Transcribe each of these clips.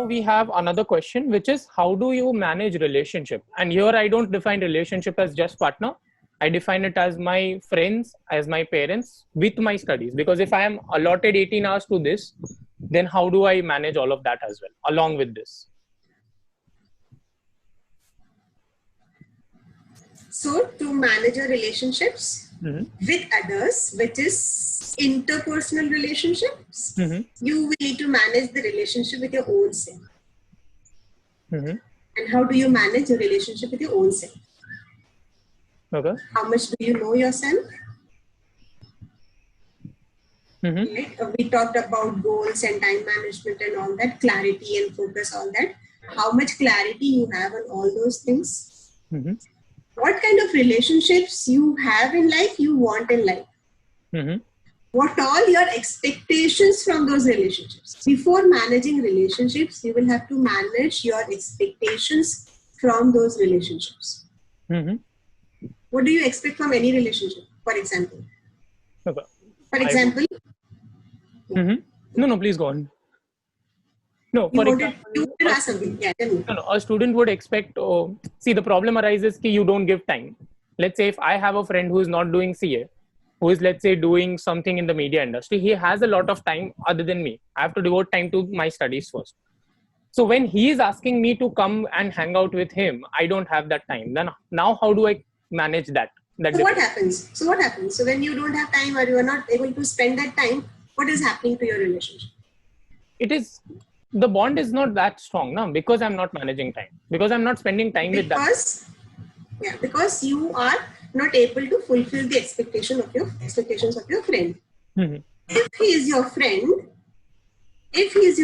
now we have another question, which is how do you manage relationship? And here I don't define relationship as just partner. I define it as my friends, as my parents, with my studies. Because if I am allotted 18 hours to this, then how do I manage all of that as well, along with this? So to manage your relationships with others, which is interpersonal relationships, you will need to manage the relationship with your own self. And how do you manage your relationship with your own self? Okay. How much do you know yourself? Right? We talked about goals and time management and all that, clarity and focus, all that. How much clarity you have on all those things? What kind of relationships you have in life, you want in life? What all your expectations from those relationships? Before managing relationships, you will have to manage your expectations from those relationships. What do you expect from any relationship, for example? Okay. For example? No, please go on. No, You for wanted example, to ask something. Yeah, tell me. a student would expect, see, the problem arises that you don't give time. Let's say if I have a friend who is not doing CA, who is, let's say, doing something in the media industry, he has a lot of time other than me. I have to devote time to my studies first. So when he is asking me to come and hang out with him, I don't have that time. Then now how do I manage that? So what happens? So when you don't have time or you are not able to spend that time, what is happening to your relationship? The bond is not that strong now because I'm not managing time, because I'm not spending time with that. Yeah, because you are not able to fulfill the expectations of your friend. If he is your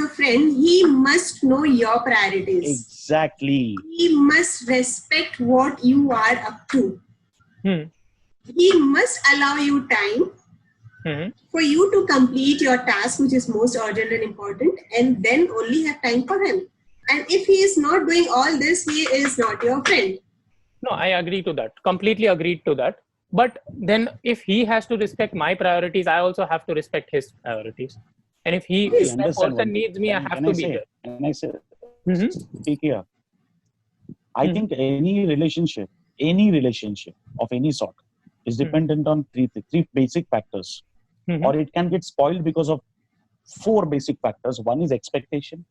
friend, he must know your priorities. Exactly. He must respect what you are up to. He must allow you time for you to complete your task, which is most urgent and important, and then only have time for him. And if he is not doing all this, he is not your friend. No, I agree to that. Completely agreed to that. But then if he has to respect my priorities, I also have to respect his priorities. And if that person needs me, I have to be there. Can I say, speak here. I think any relationship of any sort is dependent on three basic factors. Or it can get spoiled because of 4 basic factors. One is expectation.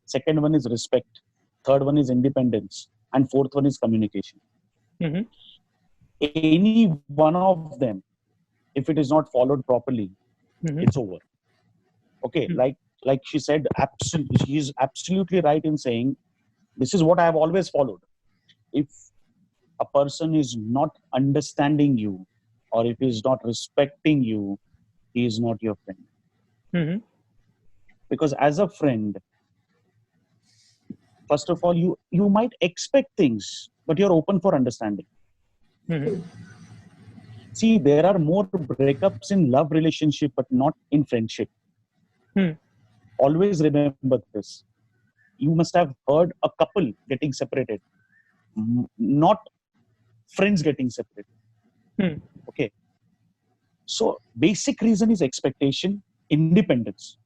Second one is respect. Third one is independence. And fourth one is communication. Any one of them, if it is not followed properly, it's over. Okay, like she said, she is absolutely right in saying, this is what I have always followed. If a person is not understanding you, or if he is not respecting you, he is not your friend. Because as a friend, first of all, you might expect things, but you're open for understanding. See, there are more breakups in love relationship, but not in friendship. Always remember this. You must have heard a couple getting separated, not friends getting separated. Okay. So basic reason is expectation, independence.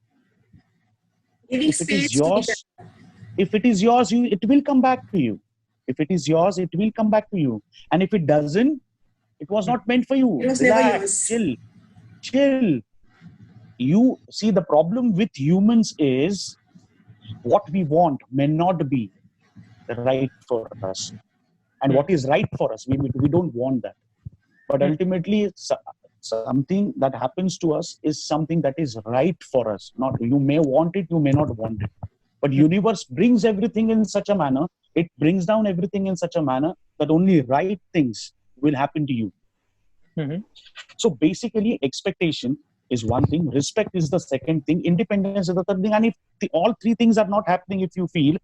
If it is yours, it will come back to you. If it is yours, it will come back to you. And if it doesn't, it was not meant for you. It was Relax, chill. You see, the problem with humans is what we want may not be right for us. And what is right for us, we don't want that. But ultimately, something that happens to us is something that is right for us. Not you may want it, you may not want it. But universe brings everything in such a manner, it brings down everything in such a manner that only right things will happen to you. So basically, expectation is one thing, respect is the second thing, independence is the third thing. And if all 3 things are not happening, if you feel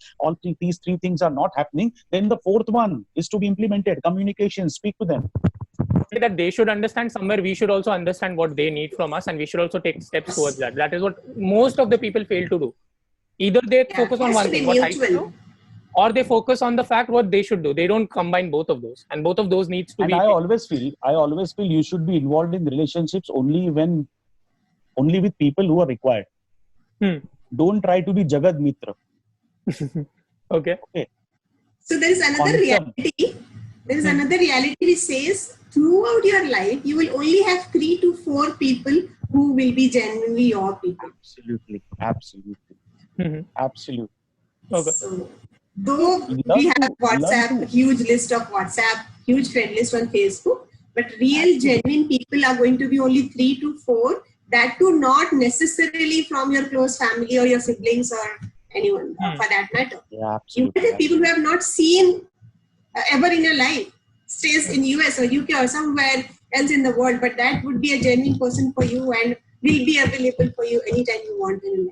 these 3 things are not happening, then the 4th one is to be implemented. Communication, speak to them. That they should understand somewhere, we should also understand what they need from us, and we should also take steps towards that. That is what most of the people fail to do. Either they focus on one thing, what I should do, or they focus on the fact what they should do. They don't combine both of those, and both of those needs to be. I always feel you should be involved in relationships only with people who are required. Don't try to be Jagad Mitra. Okay. So there is another Quantum. reality. There is another reality which says throughout your life, you will only have 3 to 4 people who will be genuinely your people. Absolutely. Absolutely. Mhm. Absolutely. Okay. So, though we Learn have WhatsApp, to. huge list of WhatsApp, huge friend list on Facebook, but real genuine people are going to be only 3 to 4. That too, not necessarily from your close family or your siblings or anyone for that matter. Yeah, You absolutely. might have people who have not seen ever in your life, stays in US or UK or somewhere else in the world, but that would be a genuine person for you and will be available for you anytime you want in your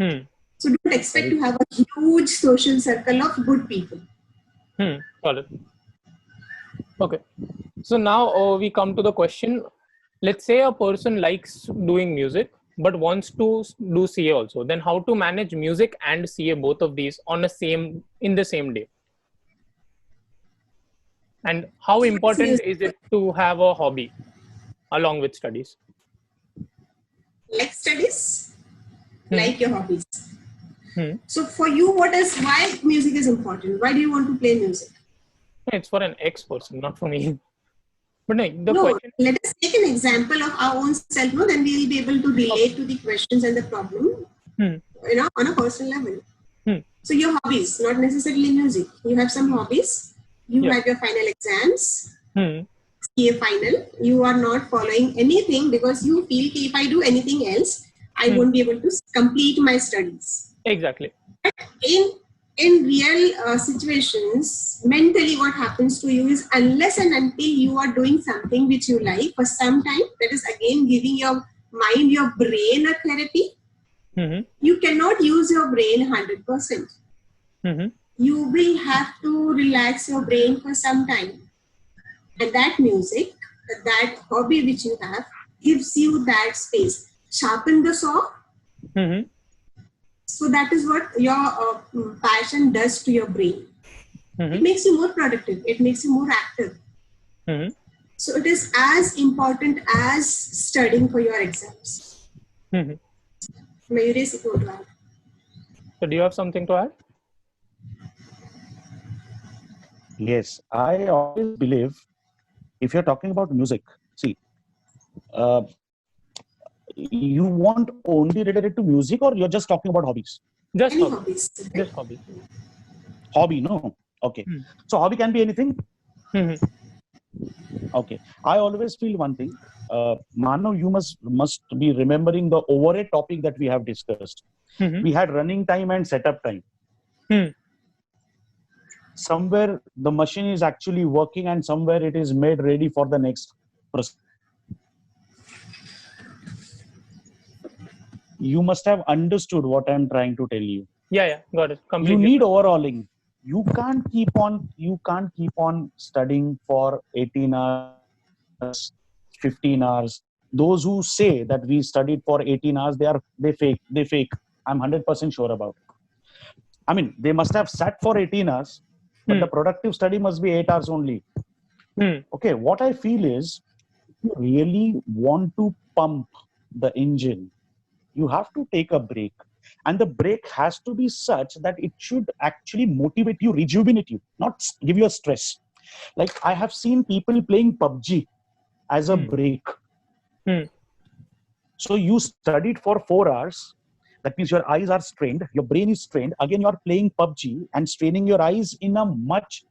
life. So don't expect to have a huge social circle of good people. Got it. Okay. So now we come to the question. Let's say a person likes doing music but wants to do CA also. Then how to manage music and CA, both of these in the same day? And how important is it to have a hobby along with studies? Like studies, like your hobbies. So for you, why music is important? Why do you want to play music? It's for an ex-person, not for me. But question... let us take an example of our own self, then we will be able to relate to the questions and the problem, on a personal level. So your hobbies, not necessarily music. You have some hobbies. You have your final exams, CA final. You are not following anything because you feel if I do anything else, I won't be able to complete my studies. Exactly. But in real situations, mentally what happens to you is unless and until you are doing something which you like for some time, that is again giving your mind, your brain a therapy, you cannot use your brain 100%. You will have to relax your brain for some time. And that music, that hobby which you have, gives you that space. Sharpen the saw. So that is what your passion does to your brain. It makes you more productive. It makes you more active. So it is as important as studying for your exams. Mayuri, if you want to add. So do you have something to add? Yes, I always believe if you're talking about music, see, you want only related to music or you're just talking about hobbies? Just hobbies. Just hobbies. Hobby, no? Okay. So hobby can be anything? Okay. I always feel one thing. Mano, you must be remembering the overhead topic that we have discussed. We had running time and setup time. Somewhere the machine is actually working and somewhere it is made ready for the next process. You must have understood what I'm trying to tell you. Yeah, got it. Completely. You need overhauling. You can't keep on studying for 18 hours, 15 hours. Those who say that we studied for 18 hours, they fake. I'm 100% sure about it. I mean, they must have sat for 18 hours, but the productive study must be 8 hours only. Okay, what I feel is, if you really want to pump the engine, you have to take a break. And the break has to be such that it should actually motivate you, rejuvenate you, not give you a stress. Like I have seen people playing PUBG as a break. So you studied for 4 hours. That means your eyes are strained, your brain is strained. Again, you are playing PUBG and straining your eyes in a much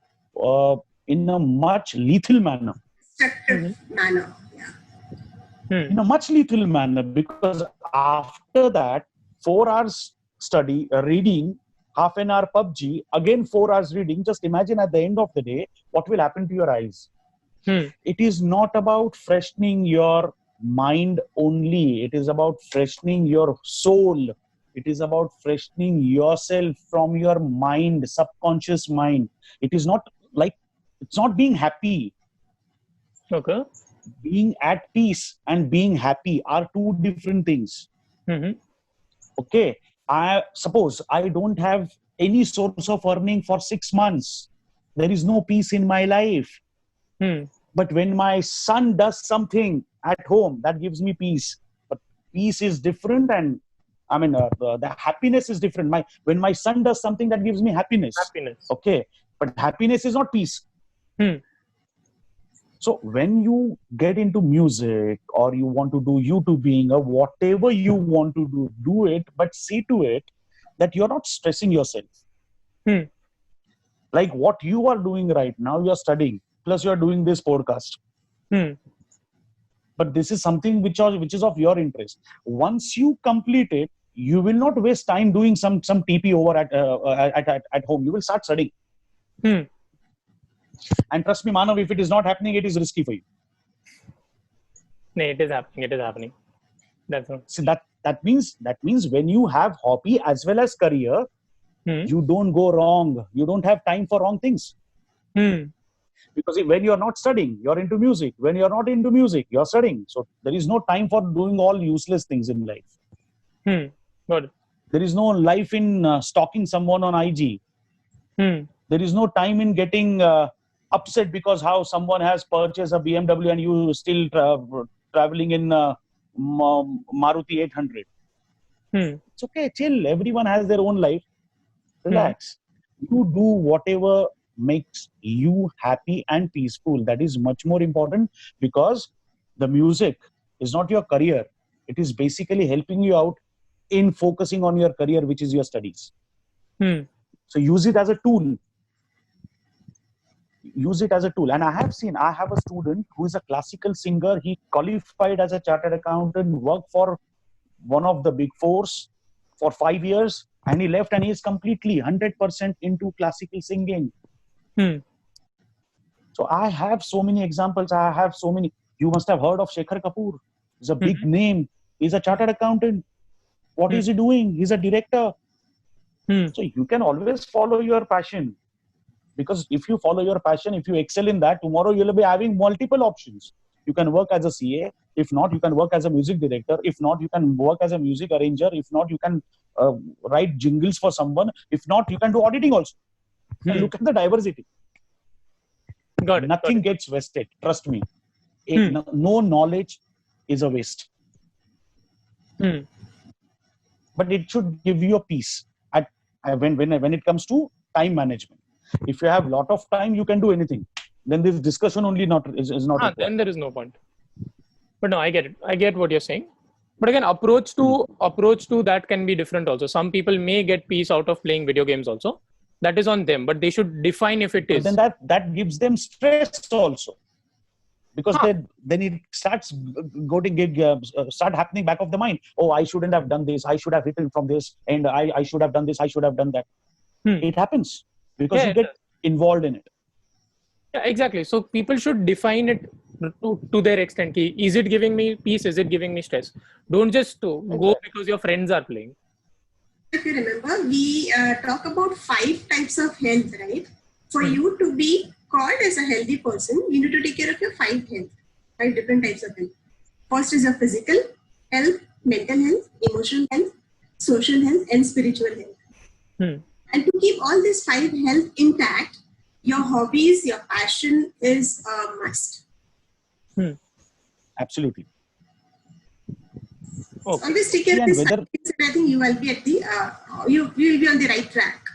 lethal manner. Structured manner. In a much lethal manner, because after that 4 hours study, reading, half an hour PUBG, again 4 hours reading. Just imagine at the end of the day what will happen to your eyes. It is not about freshening your mind only. It is about freshening your soul. It is about freshening yourself from your mind, subconscious mind. It is not like, it's not being happy. Okay. Being at peace and being happy are two different things. Okay. I suppose I don't have any source of earning for 6 months. There is no peace in my life. But when my son does something at home, that gives me peace. But peace is different and I mean, the happiness is different. When my son does something that gives me happiness. Okay, but happiness is not peace. So when you get into music or you want to do YouTubing or whatever you want to do it, but see to it that you're not stressing yourself. Like what you are doing right now, you're studying, plus you're doing this podcast. But this is something which is of your interest. Once you complete it, you will not waste time doing some TP over at home. You will start studying. And trust me, Manav, if it is not happening, it is risky for you. No, it is happening. It is happening. That's all. So that means when you have hobby as well as career, you don't go wrong. You don't have time for wrong things. Because when you're not studying, you're into music. When you're not into music, you're studying. So there is no time for doing all useless things in life. Good. There is no life in stalking someone on IG. There is no time in getting upset because how someone has purchased a BMW and you still traveling in Maruti 800. It's okay, chill. Everyone has their own life. Relax. You do whatever makes you happy and peaceful. That is much more important, because the music is not your career. It is basically helping you out in focusing on your career, which is your studies. So use it as a tool. Use it as a tool. And I have a student who is a classical singer. He qualified as a chartered accountant, worked for one of the big fours for 5 years, and he left and he is completely 100% into classical singing. So I have so many examples. You must have heard of Shekhar Kapoor. He's a big name. He's a chartered accountant. What is he doing? He's a director. So you can always follow your passion. Because if you follow your passion, if you excel in that, tomorrow you'll be having multiple options. You can work as a CA. If not, you can work as a music director. If not, you can work as a music arranger. If not, you can write jingles for someone. If not, you can do auditing also. And look at the diversity. Nothing gets wasted. Trust me. No knowledge is a waste. But it should give you a peace when it comes to time management. If you have a lot of time, you can do anything. Then this discussion only is not. Then there is no point. But no, I get it. I get what you're saying. But again, approach to that can be different also. Some people may get peace out of playing video games also. That is on them. But they should define if it is. Then that gives them stress also. Because then it starts start happening back of the mind. Oh, I shouldn't have done this. I should have written from this. And I should have done this. I should have done that. It happens. Because you get involved in it. Yeah, exactly. So people should define it to their extent. Is it giving me peace? Is it giving me stress? Don't just go because your friends are playing. If you remember, we talk about 5 types of health, right? For you to be called as a healthy person, you need to take care of your 5 health, 5 different types of health. First is your physical health, mental health, emotional health, social health, and spiritual health. And to keep all these 5 health intact, your hobbies, your passion is a must. Absolutely. Okay. Always take care of this. I think you will be at you will be on the right track.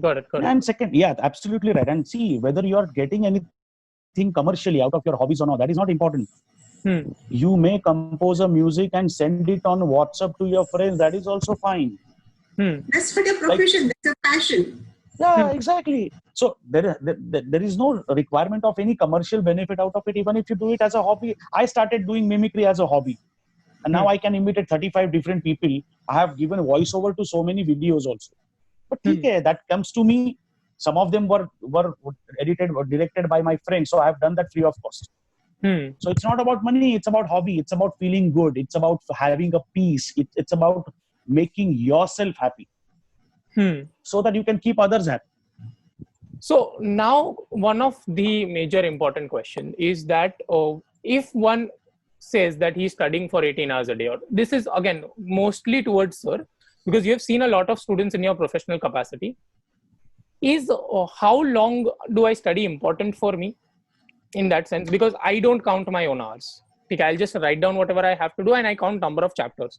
Got it. And second, absolutely right. And see, whether you are getting anything commercially out of your hobbies or not, that is not important. You may compose a music and send it on WhatsApp to your friends. That is also fine. That's for your profession. That's your passion. Yeah, exactly. So there is no requirement of any commercial benefit out of it, even if you do it as a hobby. I started doing mimicry as a hobby. And now I can imitate 35 different people. I have given voiceover to so many videos also. But that comes to me. Some of them were edited or directed by my friends. So I have done that free of cost. So it's not about money. It's about hobby. It's about feeling good. It's about having a peace. It's about making yourself happy. So that you can keep others happy. So now one of the major important question is that if one says that he's studying for 18 hours a day, or this is again mostly towards sir, because you have seen a lot of students in your professional capacity, is how long do I study important for me in that sense? Because I don't count my own hours. I'll just write down whatever I have to do and I count number of chapters.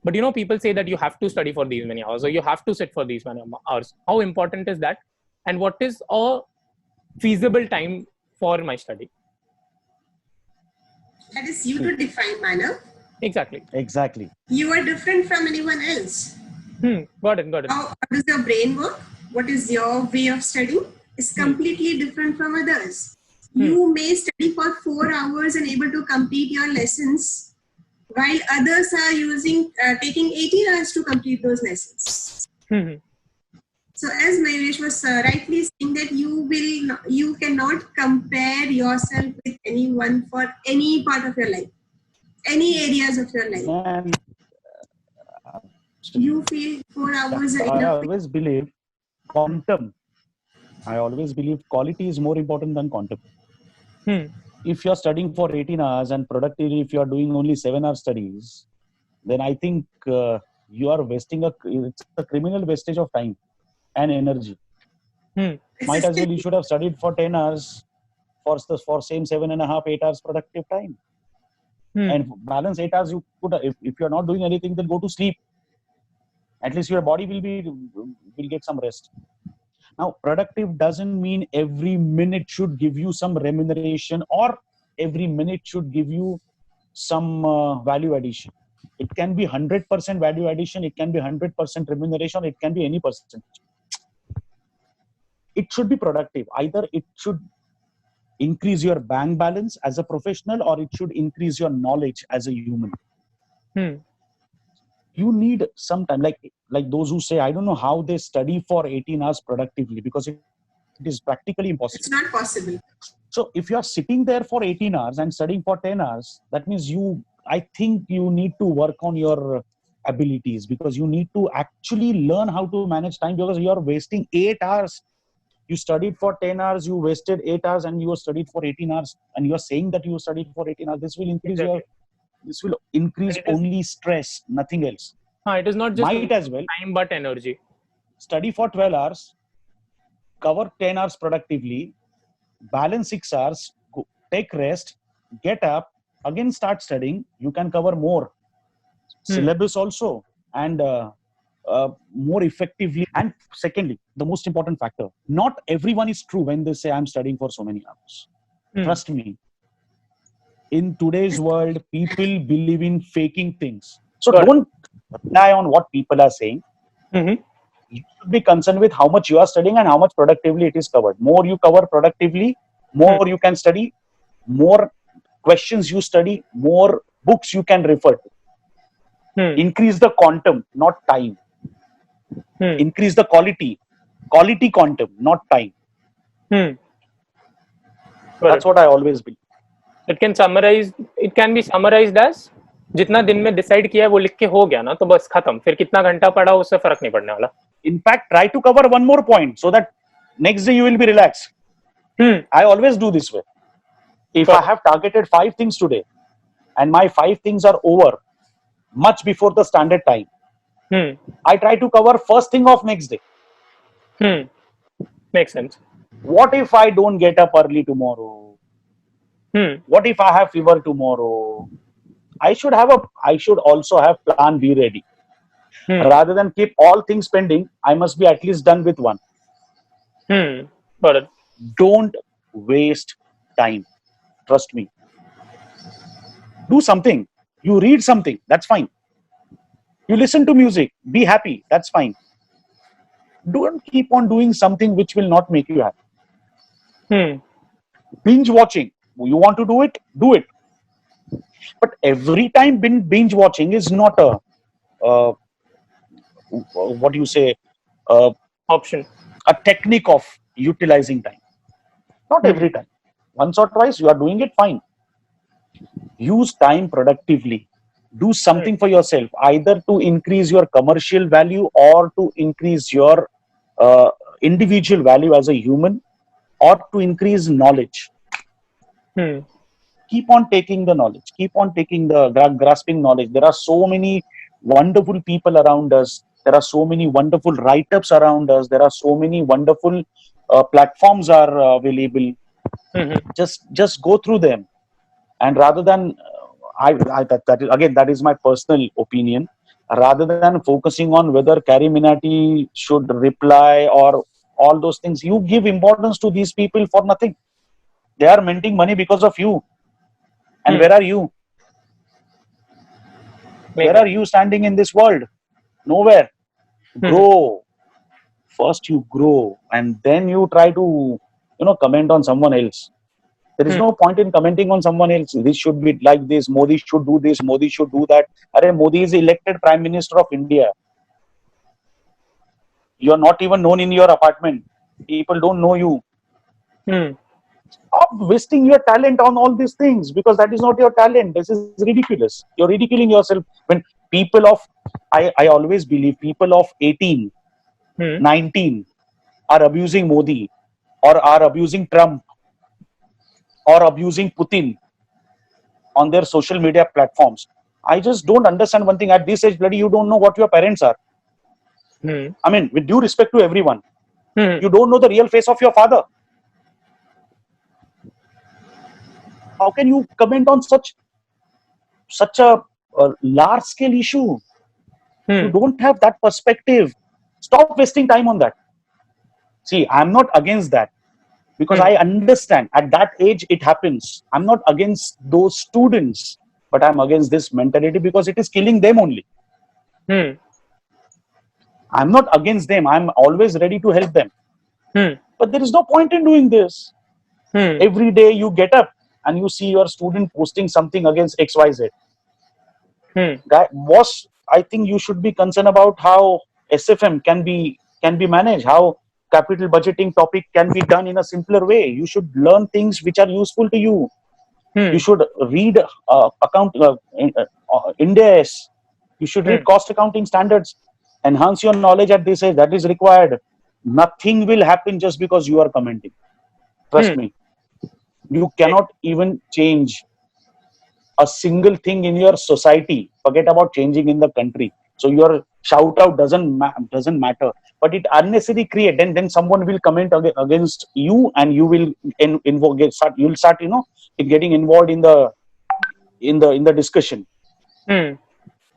But people say that you have to study for these many hours or you have to sit for these many hours. How important is that? And what is a feasible time for my study? That is you to define, Manav. Exactly. You are different from anyone else. Got it. How does your brain work? What is your way of studying? Is completely different from others. You may study for 4 hours and able to complete your lessons, while others are taking 18 hours to complete those lessons. So as Mayuresh was rightly saying that you cannot compare yourself with anyone for any part of your life, any areas of your life. You feel 4 hours are enough. I always believe quality is more important than quantum. If you're studying for 18 hours and productively, if you're doing only 7 hour studies, then I think you are wasting it's a criminal wastage of time and energy. Might as well you should have studied for 10 hours for same 7.5, 8 hours productive time. And balance 8 hours you could, if you're not doing anything, then go to sleep. At least your body will get some rest. Now, productive doesn't mean every minute should give you some remuneration or every minute should give you some value addition. It can be 100% value addition, it can be 100% remuneration, it can be any percentage. It should be productive. Either it should increase your bank balance as a professional or it should increase your knowledge as a human. You need some time, like those who say, I don't know how they study for 18 hours productively, because it is practically impossible. It's not possible. So if you are sitting there for 18 hours and studying for 10 hours, that means I think you need to work on your abilities, because you need to actually learn how to manage time, because you are wasting 8 hours. You studied for 10 hours, you wasted 8 hours, and you studied for 18 hours, and you are saying that you studied for 18 hours. This will increase only stress, nothing else. It is not just time but energy. Study for 12 hours, cover 10 hours productively, balance 6 hours, take rest, get up, again start studying. You can cover more syllabus also, and more effectively. And secondly, the most important factor, not everyone is true when they say I'm studying for so many hours. Trust me, in today's world, people believe in faking things. So don't rely on what people are saying. You should be concerned with how much you are studying and how much productively it is covered. More you cover productively, more you can study, more questions you study, more books you can refer to. Increase the quantum, not time. Increase the quality quantum, not time. That's what I always believe. It can be summarized as जितना दिन में decide किया है वो लिख के हो गया ना, तो बस खत्म. फिर कितना घंटा पढ़ा उससे फर्क नहीं पड़ने वाला. In fact, try to cover one more point so that next day you will be relaxed. I always do this way. If I have targeted 5 things today and my 5 things are over much before the standard time, I try to cover first thing of next day. Makes sense. What if I don't get up early tomorrow? What if I have fever tomorrow? I should also have plan B ready. Rather than keep all things pending, I must be at least done with one. Got it. Don't waste time. Trust me. Do something. You read something. That's fine. You listen to music. Be happy. That's fine. Don't keep on doing something which will not make you happy. Binge watching. You want to do it? Do it. But every time binge watching is not a option. A technique of utilizing time. Not every time. Once or twice you are doing it, fine. Use time productively. Do something for yourself, either to increase your commercial value or to increase your individual value as a human, or to increase knowledge. Keep on taking the knowledge. Keep on taking the grasping knowledge. There are so many wonderful people around us. There are so many wonderful write-ups around us. There are so many wonderful platforms are available. Just go through them, and rather than that is my personal opinion. rather than focusing on whether Carrie Minati should reply or all those things. You give importance to these people for nothing. They are minting money because of you. And where are you? Where are you standing in this world? Nowhere. Grow. First you grow, and then you try to, comment on someone else. There is no point in commenting on someone else. This should be like this. Modi should do this. Modi should do that. Modi is elected Prime Minister of India. You are not even known in your apartment. People don't know you. Stop wasting your talent on all these things, because that is not your talent. This is ridiculous. You're ridiculing yourself. When people of, I always believe people of 18, 19 are abusing Modi, or are abusing Trump, or abusing Putin on their social media platforms. I just don't understand one thing. At this age, bloody, you don't know what your parents are. I mean, with due respect to everyone, you don't know the real face of your father. How can you comment on such a large scale issue? You don't have that perspective. Stop wasting time on that. See, I'm not against that, because I understand at that age it happens. I'm not against those students, but I'm against this mentality because it is killing them only. I'm not against them. I'm always ready to help them. But there is no point in doing this. Every day you get up and you see your student posting something against XYZ. Boss, I think you should be concerned about how SFM can be managed, how capital budgeting topic can be done in a simpler way. You should learn things which are useful to you. You should read Ind AS. You should read cost accounting standards. Enhance your knowledge at this age. That is required. Nothing will happen just because you are commenting. Trust me. You cannot even change a single thing in your society. Forget about changing in the country. So your shout out doesn't matter. But it unnecessarily create. Then someone will comment against you, and you will you'll start getting involved in the discussion.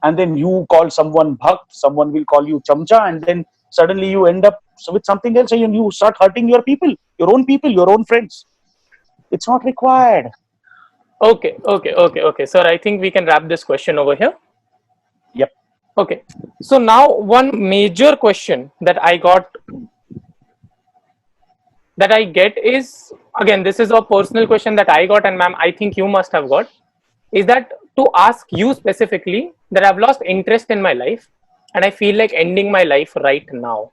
And then you call someone bhakt, someone will call you chamcha, and then suddenly you end up with something else, and you start hurting your people, your own friends. It's not required. Okay. Sir, I think we can wrap this question over here. Yep. Okay. So now one major question that I get is, again, this is a personal question that I got, and ma'am, I think you must have got, is that to ask you specifically that I've lost interest in my life and I feel like ending my life right now.